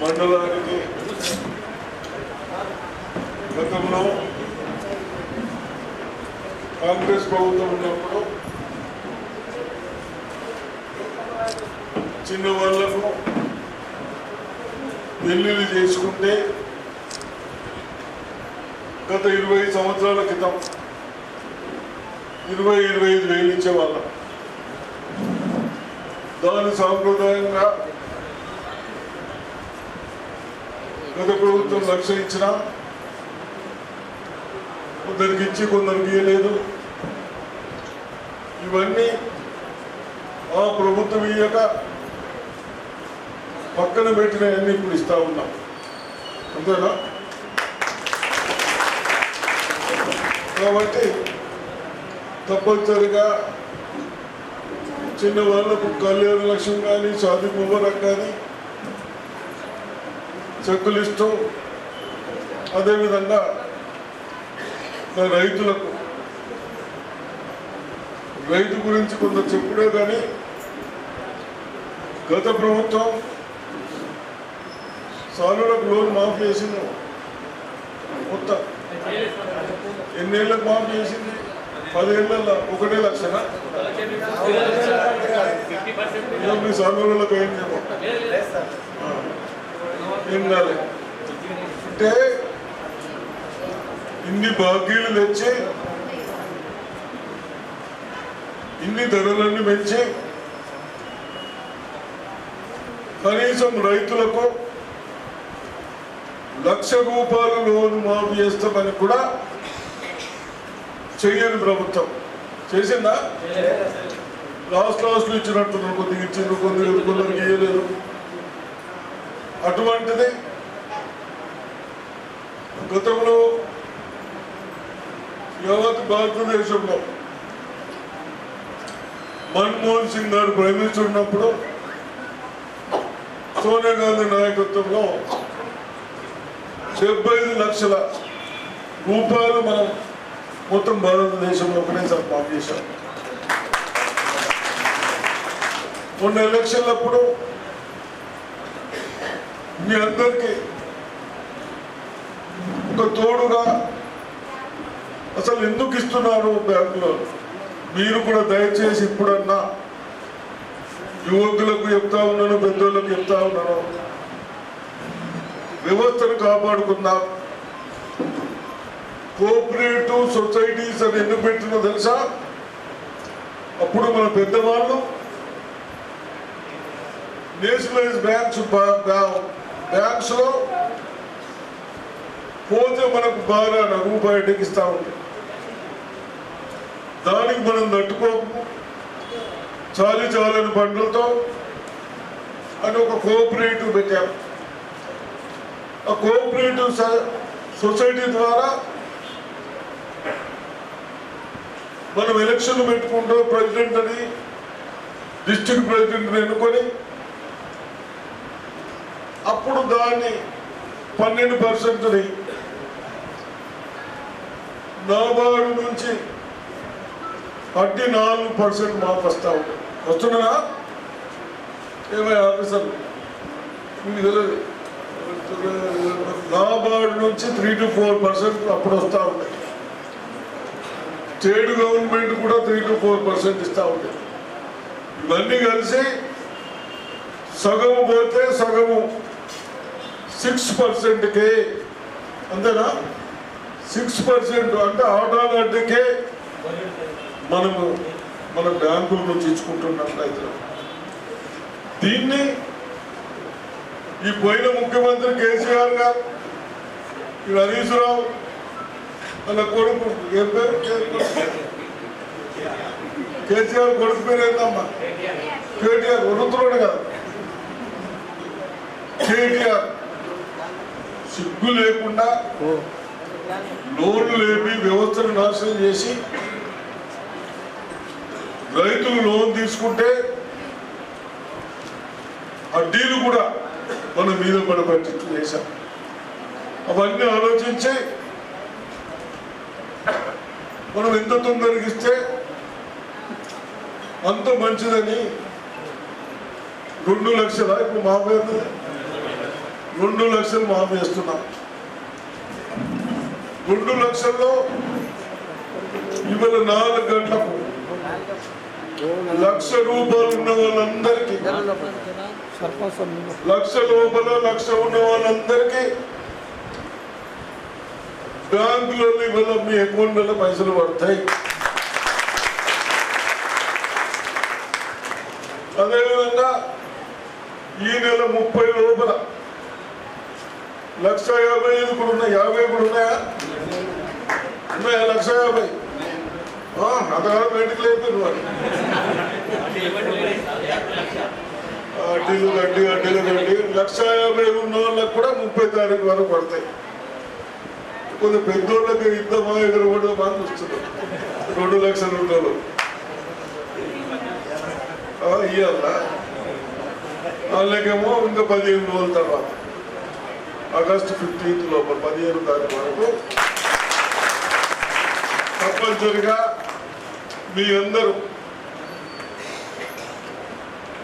మండలానికి గతంలో కాంగ్రెస్ ప్రభుత్వం ఉన్నప్పుడు చిన్న వాళ్లకు పెళ్లిళ్ళు చేసుకుంటే గత 20 సంవత్సరాల క్రితం 20-25 వేలు ఇచ్చేవాళ్ళం. దాని సాంప్రదాయంగా గత ప్రభుత్వం 1,00,000 ఇచ్చినా కొందరికి ఇచ్చి కొందరికి ఇవ్వలేదు. ఇవన్నీ ఆ ప్రభుత్వం ఇయ్యక పక్కన పెట్టినవన్నీ ఇప్పుడు ఇస్తా ఉన్నాం. అంతేనా? కాబట్టి తప్పనిసరిగా చిన్న వాళ్ళకు కళ్యాణ లక్ష్యం కానీ షాదీ ముబారక్ కానీ చెక్కులు ఇష్టం. అదేవిధంగా రైతులకు రైతు గురించి కొంత చెప్పుడే కానీ గత ప్రభుత్వం సాలులకు లోన్ మాఫీ చేసింది. మొత్తం ఎన్నేళ్ళకు మాఫీ చేసింది? 10 ఏళ్ళల్లో 1 లక్షనా? మీ సాలులకు ఏం ఏం కాదు అంటే ఇన్ని బాకీలు తెచ్చి ఇన్ని ధరలన్నీ పెంచి కనీసం రైతులకు ₹1,00,000 లోన్ మాఫీ చేస్తామని కూడా చెయ్యని ప్రభుత్వం చేసిందా? లాస్ట్లో ఇచ్చినట్టున్నారు. కొద్దిగా ఇచ్చిండ్రు, కొందరికి ఇవ్వలేదు. అటువంటిది గతంలో యావత్ భారతదేశంలో మన్మోహన్ సింగ్ గారు ప్రైమ్ మినిస్టర్ ఉన్నప్పుడు సోనియా గాంధీ నాయకత్వంలో 75 లక్షల రూపాయలు మనం మొత్తం భారతదేశంలో ఒకటేసారి మాఫీ చేశాం. మొన్న ఎలక్షన్లప్పుడు మీ అందరికీ ఒక తోడుగా అసలు ఎందుకు ఇస్తున్నారు బ్యాంకులో మీరు కూడా దయచేసి ఇప్పుడన్నా యువకులకు చెప్తా ఉన్నాను, పెద్దోళ్ళకు చెప్తా ఉన్నాను, వ్యవస్థను కాపాడుకుందాం. కోఆపరేటివ్ సొసైటీస్ అని ఎందుకు పెట్టినో తెలుసా? అప్పుడు మన పెద్దవాళ్ళు నేషనలైజ్ బ్యాంక్స్ లో పోతే మనకు బాగా రూపాయటికి ఇస్తా ఉంది. దానికి మనం తట్టుకోము చాలని పండ్లతో అని ఒక కోఆపరేటివ్ పెట్టాము. ఆ కోఆపరేటివ్ సొసైటీ ద్వారా మనం ఎలక్షన్ పెట్టుకుంటూ ప్రెసిడెంట్ అని డిస్ట్రిక్ట్ ప్రెసిడెంట్ని ఎన్నుకొని అప్పుడు దాన్ని 12%ని నాబార్డు నుంచి 34% మాకు వస్తూ ఉంటుంది. వస్తున్నా ఏమైనా ఆఫీసర్ మీకు తెలియదు. నాబార్డు నుంచి 3 to 4% అప్పుడు వస్తూ ఉంటాయి. స్టేట్ గవర్నమెంట్ కూడా 3 to 4% ఇస్తూ ఉంటాయి. ఇవన్నీ కలిసి సగము పోతే సగము 6%కే, అంతేనా? 6% అంటే ఆటోమేటిక్కే మనము మన బ్యాంకుల నుంచి ఇచ్చుకుంటున్నాం రైతులు. దీన్ని ఈ పోయిన ముఖ్యమంత్రి కేసీఆర్ గారు, ఈ హరీష్ రావు అన్న కొడుకు ఏం పేరు? కేసీఆర్ కొడుకు పేరు ఏందమ్మా? కేటీఆర్. వరుతున్నాడు కదా కేటీఆర్. సిగ్గు లేకుండా లోన్లు లేపి వ్యవస్థను నాశనం చేసి రైతులు లోన్ తీసుకుంటే అడ్డీలు కూడా మన మీద పడబట్టి చేశాం. అవన్నీ ఆలోచించి మనం ఎంత తొందరగా ఇస్తే అంత మంచిదని 2 లక్షల ఇప్పుడు 50 2 లక్షలు మాఫీ చేస్తున్నాం. 2 లక్షల్లో ఇవాళ 4 గంటలకు 1,00,000 రూపాయలు ఉన్న వాళ్ళందరికీ, 1,00,000 లోపల 1,00,000 ఉన్న వాళ్ళందరికీ బ్యాంకులలో ఇవాళ మీ అకౌంట్లలో పైసలు పడతాయి. అదేవిధంగా ఈ నెల 30 లోపల 1,50,000 కూడా ఉన్నాయి. 50 కూడా ఉన్నాయా? 1,50,000 అంతకాలం బయటకు లేదు. అడ్డీలు గడ్డి 1,50,000 ఉన్న వాళ్ళకి కూడా 30 తారీఖు వరకు పడతాయి. కొంత పెద్దోళ్ళకి ఇద్దామా ఎగరబడదామా అని వస్తున్నారు. 2 లక్షల రూపాయలు ఇవ్వాల. వాళ్ళకేమో ఇంకా 15 రోజుల తర్వాత ఆగస్టు 15 లోపల 15 తారీఖు వరకు తప్పనిసరిగా మీ అందరూ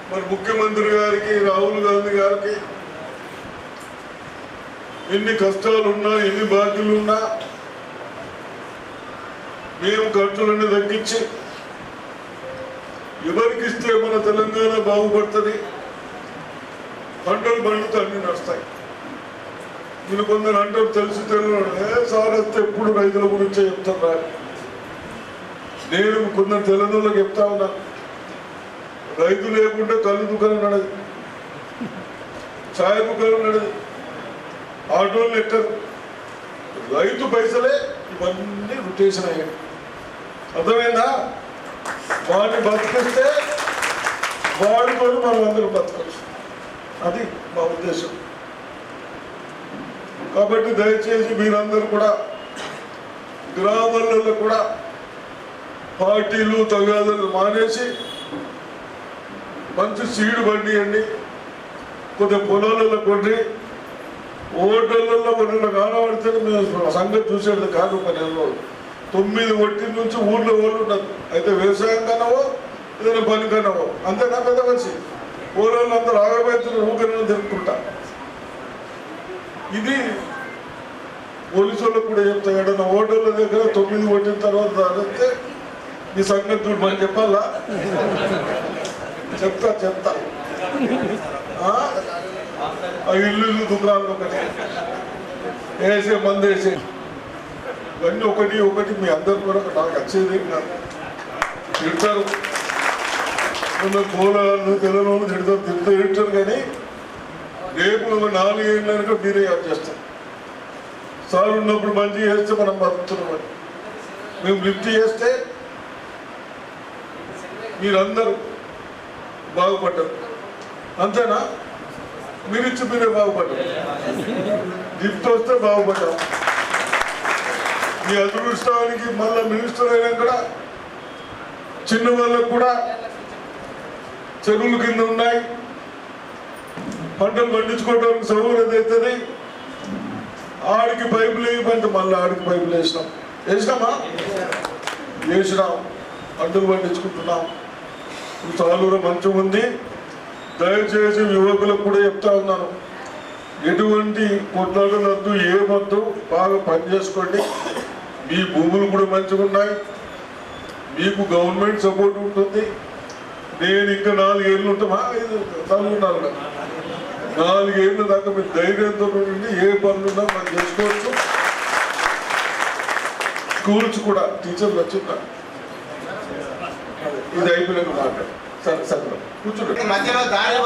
మరి ముఖ్యమంత్రి గారికి, రాహుల్ గాంధీ గారికి ఎన్ని కష్టాలున్నా, ఎన్ని బాధ్యులున్నా మేము ఖర్చులన్నీ తగ్గించి ఎవరికి ఇస్తే మన తెలంగాణ బాగుపడుతుంది, పంటలు పండుతో అన్ని నడుస్తాయి. మీరు కొందరు అంటారు తెలిసి తెలియదు సార్ వస్తే ఎప్పుడు రైతుల గురించే చెప్తున్నారు. నేను కొందరు తెలంగాణలో చెప్తా ఉన్నా, రైతు లేకుంటే కళ్ళు దుకాణం నడదు, ఛాయ్ దుకాణం నడదు, ఆటోలు ఎక్కరు. రైతు పైసలే ఇవన్నీ రొటేషన్ అయ్యాయి. అర్థమైందా? వాడిని బతికిస్తే వాడితో మనం అందరూ బతకచ్చు. అది మా ఉద్దేశం. కాబట్టి దయచేసి మీరందరూ కూడా గ్రామాలలో కూడా పార్టీలు తగాదాలు మానేసి మంచి సీడ్ పండియండి. కొద్దిగా పొలాలలో కొన్ని ఓటర్లలో కొన్ని కానబడితే మేము సంగతి చూసేది కాదు. 9 ఒట్టిల నుంచి ఊర్లో వాళ్ళు ఉండదు. అయితే వ్యవసాయం కన్నావో ఏదైనా పని కన్నావో అంతేనా పెద్ద మనిషి. ఊళ్ళో అందరూ ఆగబెడుతున్న ఊరికైనా తిరుగుతుంటా. ఇది పోలీసు వాళ్ళకు కూడా చెప్తా. ఏడన్నా ఓటర్ల దగ్గర 9 కొట్టిన తర్వాత అడిగితే ఈ సంగతి చూడు మనం చెప్పాలా? చెప్తా ఆ ఇల్లు దుకాణాలు ఒకటి వేసే మంది వేసే ఇవన్నీ ఒకటి మీ అందరు కూడా నాకు వచ్చేది తిడతారు. పోలాలు తెలంగాణ తిడతారు. కానీ రేపు 4 ఏళ్ళనుక మీరే యాడ్ చేస్తాం. సార్ ఉన్నప్పుడు మంచి చేస్తే మనం బతుకుతున్నాం. మేము లిఫ్ట్ చేస్తే మీరందరూ బాగుపడ్డారు. అంతేనా? మీరిచ్చి మీరే బాగుపడ్డారు. లిఫ్ట్ వస్తే బాగుపడ్డాం. మీ అదృష్టానికి మళ్ళీ మినిస్టర్ అయినా కూడా చిన్న వాళ్ళకు కూడా చెరువులు కింద ఉన్నాయి, పంటలు పండించుకోవడానికి సౌకర్యం అవుతుంది. ఆడికి పైపులు వేయమంటే మళ్ళీ ఆడికి పైపులు వేసినామా? పంటలు పండించుకుంటున్నాం. చాలా మంచిగా ఉంది. దయచేసి యువకులకు కూడా చెప్తా ఉన్నాను, ఎటువంటి కొట్లాడలొద్దు, ఏమొద్దు, బాగా పని చేసుకోండి. మీ భూములు కూడా మంచిగా ఉన్నాయి, మీకు గవర్నమెంట్ సపోర్ట్ ఉంటుంది. నేను ఇంకా 4 ఏళ్ళు ఉంటామా? 4 ఏళ్ళ దాకా మీరు ధైర్యంతో ఉండి ఏ పనులున్నా మనం చేసుకోవచ్చు. స్కూల్స్ కూడా టీచర్లు వచ్చిందా? ఇది అయిపోయిన మాట. సరే కూర్చోండి. మధ్యలో దారి